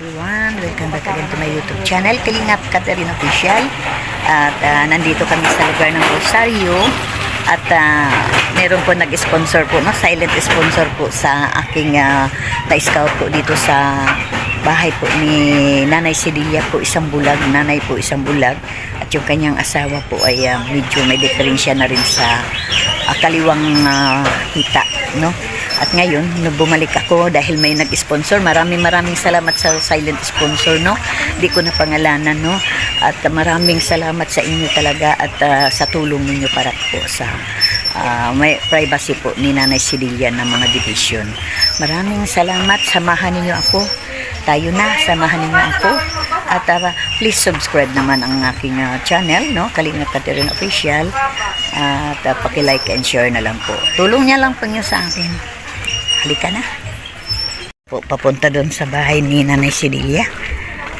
Everyone, welcome back again to my YouTube channel, Kalingap Catherine Official. At nandito kami sa lugar ng Rosario. At meron po nag-sponsor po, no? Silent sponsor po sa aking na-scout po dito sa bahay po ni Nanay Cedilia po, isang bulag. Nanay po isang bulag. At yung kanyang asawa po ay medyo may diferensya na rin sa kaliwang hita, no? At ngayon, bumalik ako dahil may nag-sponsor. Maraming salamat sa silent sponsor, no? Di ko na pangalanan, no? At maraming salamat sa inyo talaga at sa tulong ninyo para po sa may privacy po ni Nanay Cedilia ng mga division. Maraming salamat. Samahan ninyo ako. Tayo na, samahan ninyo ako. At please subscribe naman ang aking channel, no? Kalingap Catherine Official. At paki-like and share na lang po. Tulong niya lang po niyo sa akin. Halika na. Papunta doon sa bahay ni Nanay Cedilia.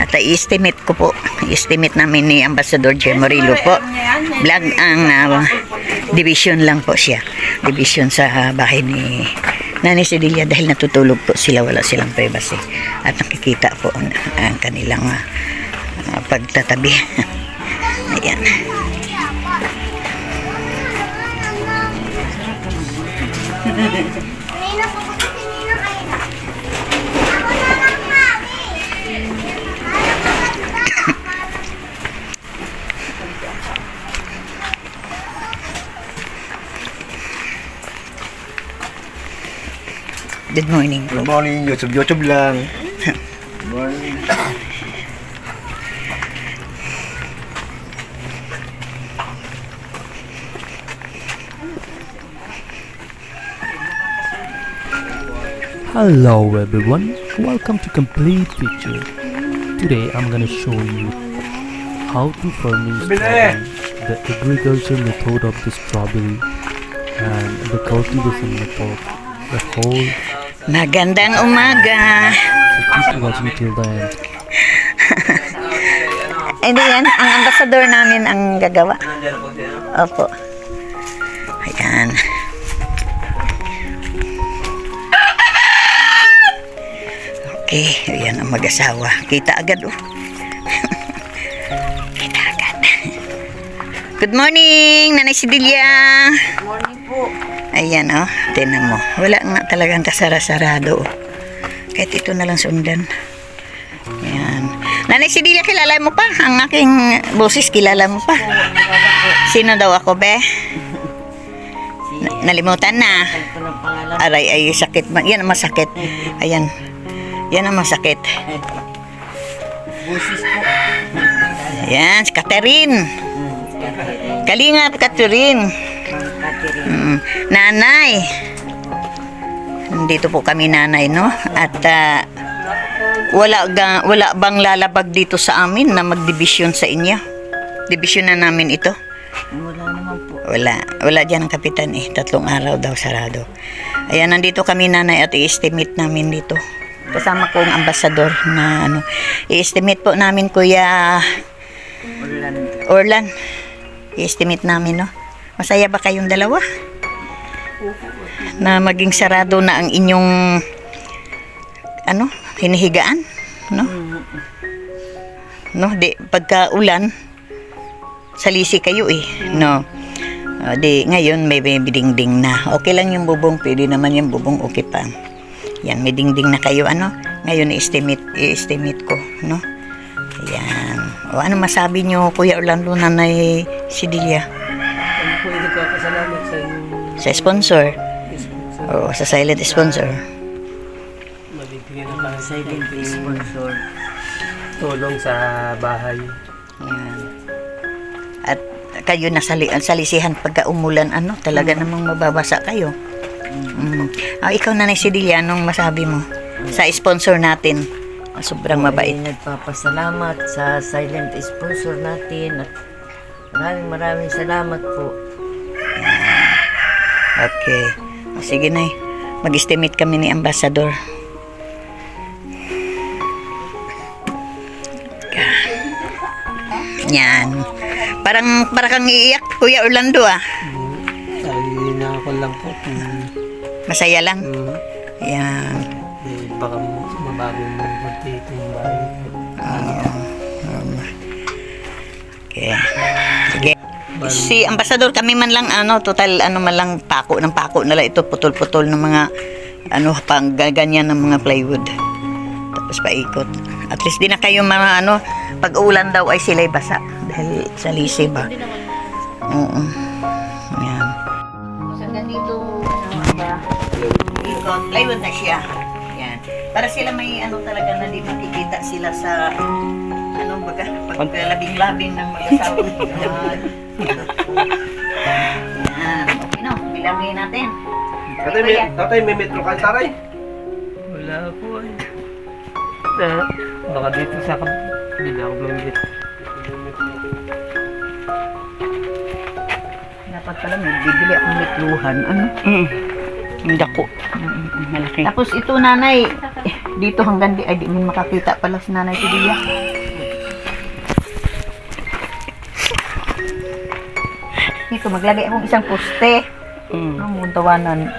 At i-estimate ko po. I-estimate namin ni Ambassador Jem Morillo po. Vlog ang division lang po siya. Division sa bahay ni Nanay Cedilia dahil natutulog po sila. Wala silang privacy. At nakikita po ang kanilang pagtatabi. Ayan. Good morning. Good morning, YouTube lang. Good morning. Hello everyone, welcome to Complete Picture. Today I'm gonna show you how to furnish the agriculture method of the strawberry and the cultivation method, the whole. Magandang umaga. So keep watching till the end. Hindi yan, ang ambassador namin ang gagawa. Opo. Ayan. Okay, ayan ang mag-asawa. Kita agad, oh. Kita agad. Good morning, Nanay Cedilia. Good morning po. Ayan, oh. Tinan mo. Wala nga talagang kasara-sarado, oh. Kahit ito na lang sundan. Ayan. Nanay Cedilia, kilala mo pa? Ang aking boses, kilala mo pa? Sino daw ako, be? Nalimutan na. Ito ng pangalan. Aray, ay sakit. Yan ang masakit. Ayan. Yan ang masakit. Busis po. Ayan, si Catherine. Kalingap Catherine. Catherine. Nanay. Nandito po kami, nanay, no? At wala bang lalabag dito sa amin na magdibisyon sa inyo? Dibisyon na namin ito. Wala naman po. Wala dyan ang kapitan eh. 3 araw daw sarado. Ayan, nandito kami, nanay, at i-estimate namin dito. Kasama ko ang ambassador na i-estimate po namin, Kuya Orlan. I-estimate namin, no? Masaya ba kayong dalawa? Na maging sarado na ang inyong hinihigaan, no? No, di pagka ulan salisi kayo eh, no? Di ngayon may dingding na. Okay lang yung bubong, pwede naman yung bubong, okay pa. Yan, may dingding na kayo, ngayon i-estimate ko, no? Ayan. O ano masabi nyo, Kuya Orlando, Nanay Cedilia? Ano po yung nagkakasalamat sa inyong Sa sponsor? O sa silent sponsor? mabibigyan ng mga silent sponsor. Tulong sa bahay. Ayan. At kayo salisihan pagka umulan, talaga namang mababasa kayo. Ikaw, Nanay Cedilia, anong masabi mo sa sponsor natin? Sobrang mabait. Nagpapasalamat sa silent sponsor natin at maraming salamat po. Okay. Sige, Nay. Mag-estimate kami ni Ambassador. Yan. Parang kang iiyak, Kuya Orlando, Ay, nakakon lang po. Masaya lang. Yan. Baka mabagong Dito yung bahay. Okay. Sige. Si Ambassador, kami man lang total man lang pako ng pako nila ito, putol-putol ng mga pang ganyan ng mga plywood. Tapos paikot. At least di na kayo mga pag ulan daw ay sila'y basa dahil sa lisi ba. Oo. Ayan. So ganito ikot, plywood na siya. Yan. Para sila may talaga na di makikita sila sa pag labing-labing ng mag-asawa. Yan. Okay no, bilangin natin. Tatay, may metro ka, taray. Wala po eh. Baka dito sa kabila ako mamit. Dapat pala may bibili akong litruhan. Ang dako. Malaki. Tapos ito nanay, dito hanggang di mo makakita pala si nanay Tidia. Dito maglagay akong isang poste. Ang muntawanan.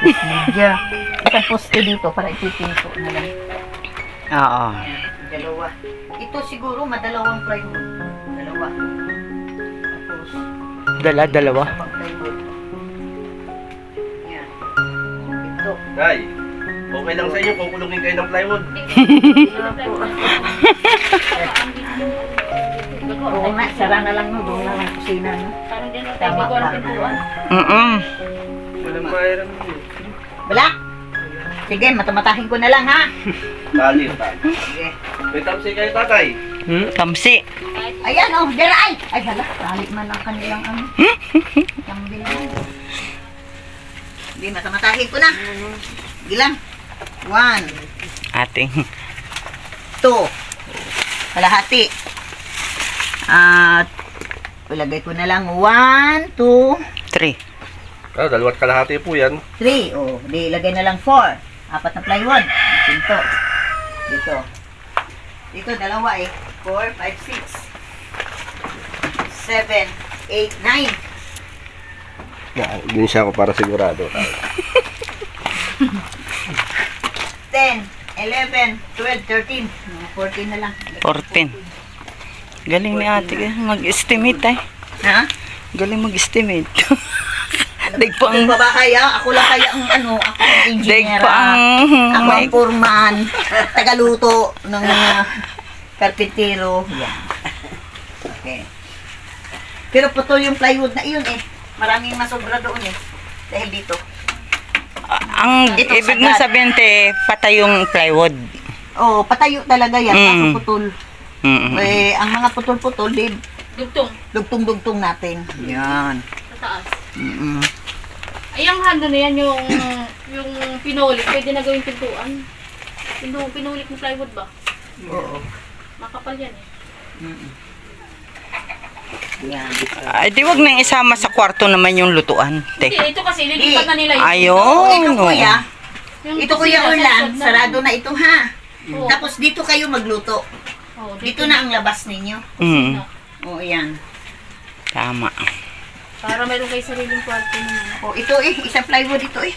Media. Isang poste dito para ipipinto na lang. Oo. Dalawa. Ito siguro madalawang plywood. Dalawa. Tapos Dalawa? isang plywood. Yan. Ito. Tay, okay lang sa inyo kung kulungin kayo ng plywood. Oo nga, sara na lang doon lang ang kusina. Tama ka. Walang mayroon yun. Wala? Sige, matamatahin ko na lang ha. Tali. Sige. May tamsi kayo, tatay. Kamsi. Ayan dera ay. Ay hala, talit man ang kanilang Kambil mo. Hindi, matamatahin ko na. Sige lang. 1, Ating. 2, kalahati. At ilagay ko na lang 1, 2, 3. Dalawat kalahati po yan. 3. Di ilagay na lang 4. 4 na plywood. Pinto. Dito. Dito, dalawa 4, 5, 6, 7, 8, 9. Din siya ako para sigurado. 10, 11, 12, 13. Mga 14 na lang. 14. Galing ni ate mag-estimate eh. Ha? Galing mag-estimate. Daig pa Ako ang... pa ba kaya? Ako lang kaya ang ako ang Daig engineer. pa ang... Ako ang foreman. Tagaluto ng mga karpintero. Yan. Okay. Pero putol yung plywood na iyon eh. Maraming masobra doon eh. Dahil dito. Ang Ito, ibig mong sagad. sabihin te, patay yung plywood. Patayo talaga yan. Kaso putol. Eh, ang mga putol-putol, dugtong-dugtong natin. Yan. Sa taas. Mm-mm. Ay, ang hando na yan, yung pinulit, pwede na gawing pintuan. Pinulit mo plywood ba? Oo. Makapal yan eh. Yan. Ay, di wag nang isama sa kwarto naman yung lutuan, te. Hindi, ito kasi, lilipat na nila yun. Ayun. Ito kuya. Yung Ito kuya kusina, Orlan. sa likod na. Sarado na ito ha. Oo. Tapos dito kayo magluto. Oo, Dito na ang labas ninyo. Oo, yan. Tama. Para mayroon kayo sariling kwarto naman. Ito isang plywood ito 1.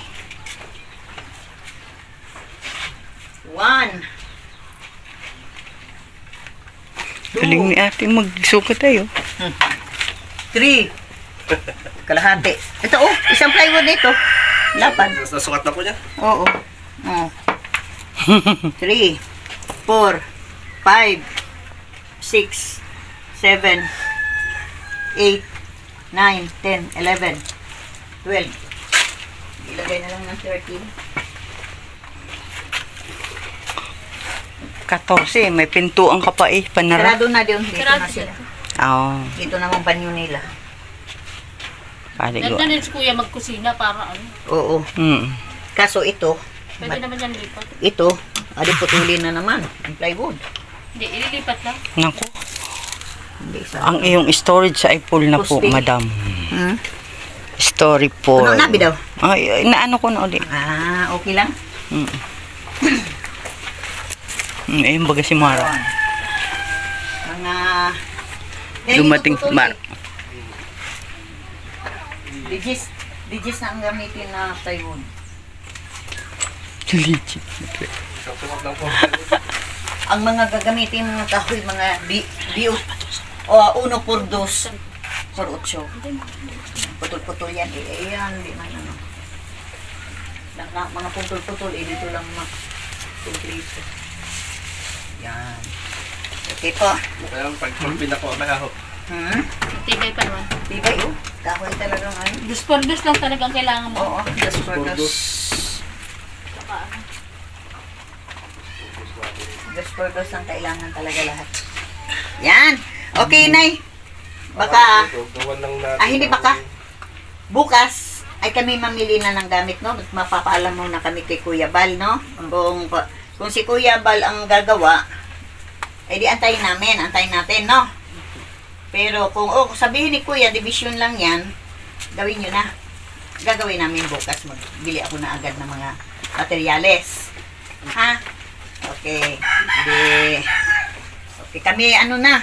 Galing ni ate magsukat tayo. 3. Kalahati. Ito isang plywood nito. Lapad. Nasukat na po niya. Oo. 3, 4, 5, 6, 7, 8, 9, 10, 11, 12. Ilagay na lang ng 13. 14, may pintuan ka pa eh, panara. Sarado na doon. Dito Sarado na sila. Oo. Dito naman banyo nila. Paligo. Ganda din si kuya magkusina para ano. Oo. Kaso ito, Pwede naman yan lipat. ito, putulin na naman. Ang plywood. Hindi, ililipat lang. Naku, Hindi sa... ang iyong storage ay full na po, Pusti. madam. Hmm? Story full. Ano nabi daw? Ay, naano ko na ulit. Okay lang. Ayun baga si Mara. Mga... Dumating si Mara. Digis na ang gamitin na plywood. Legit. Nasukat lang po. Ang mga gagamitin mga kahoy, mga bio, o 1 por 2 por 8. Putol-putol yan. Ayan, di man ano. Mga putol-putol, dito lang kompleto. Yan. Okay po. Kaya pag pinako, may aho. Tibay pa naman. Tibay, kahoy talagang ano. Dus por dus lang talagang kailangan mo. Oo, just for those. Saka ano. Just for those ang kailangan talaga lahat. Yan. Okay, Nay. Baka, Gawan lang natin. hindi baka. Bukas, ay kami mamili na ng gamit, no? Mapapaalam muna kami kay Kuya Bal, no? Kung si Kuya Bal ang gagawa, ay di antayin natin, no? Pero kung sabihin ni Kuya, division lang yan, gawin nyo na. Gagawin namin bukas, magbili ako na agad ng mga materyales. Ha? Okay. Okay, kami ano na,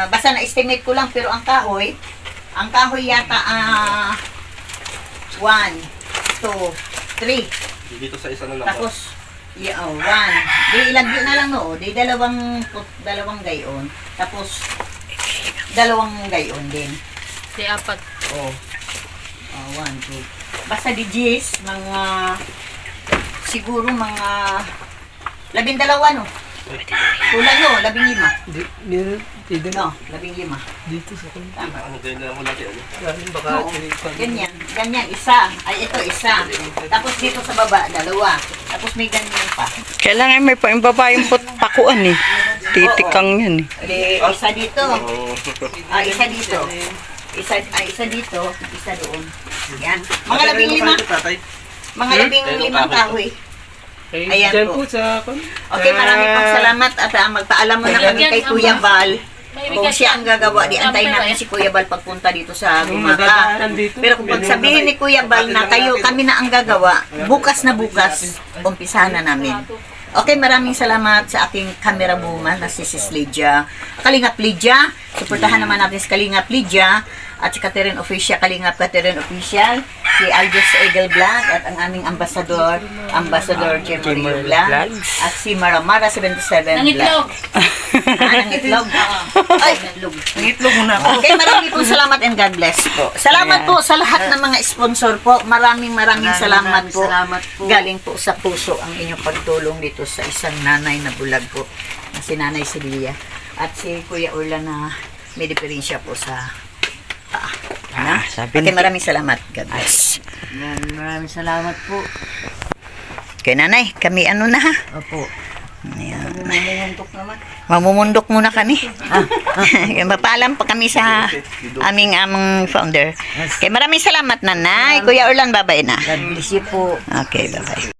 basta na-estimate ko lang, pero ang kahoy yata, 1, 2, 3. Dito sa isa na lang. Tapos, 1. Di ilan na lang no, di dalawang gayon. Tapos, 2 gayon din. Di 4. Oh. 1, 2. Basta di G's, siguro mga 12 no. Kulang no, 15. No, 15. Dito sa kanya. Tama. Ano kayo na lang natin? Baka Oo. Ganyan, isa. Ay, ito, isa. Tapos dito sa baba, 2. Tapos may ganyan pa. Kailangan may paimbaba yung pakuan eh. Titikang yan eh. Di, isa dito. Isa dito. Isa dito, isa doon. Yan. Mga 15. Tatay. Mga 15 kahoy. Ayan Diyan po. po sa Okay, marami pong salamat at magpaalam mo na kami kay Kuya Bal. Kung siya ang gagawa, di antayin natin si Kuya Bal pagpunta dito sa Gumaka. Pero kung pagsabihin ni Kuya Bal na kami na ang gagawa, bukas na bukas, umpisahan na namin. Okay, maraming salamat sa aking camera woman na si Sis Lydia. Kalingap Lydia, suportahan naman natin si Kalingap Lydia at si Catherine Official, Kalingap Catherine Official, si Alges Eagle Vlog at ang aming Ambassador Jeffrey Vlog at si Maramara 77 Nangitlog. Vlog. Nangitlog. Ay, nangitlog muna ako. Okay, maraming po salamat and God bless po. Salamat po sa lahat ng mga sponsor po. Maraming salamat po. Galing po sa puso ang inyong pagtulong dito sa isang nanay na bulag po na si Nanay Silvia at si Kuya Urla na may diferensya po sa paa. Okay, maraming salamat. God bless. Maraming salamat po. Okay, Nanay, kami ano na ha? Opo. Ayan. Mamuntok naman. Mamumundok muna kami. Mapaalam pa kami sa aming founder. Okay, maraming salamat, Nanay. Kuya Orlan, babay na. God bless you po. Okay, bye-bye.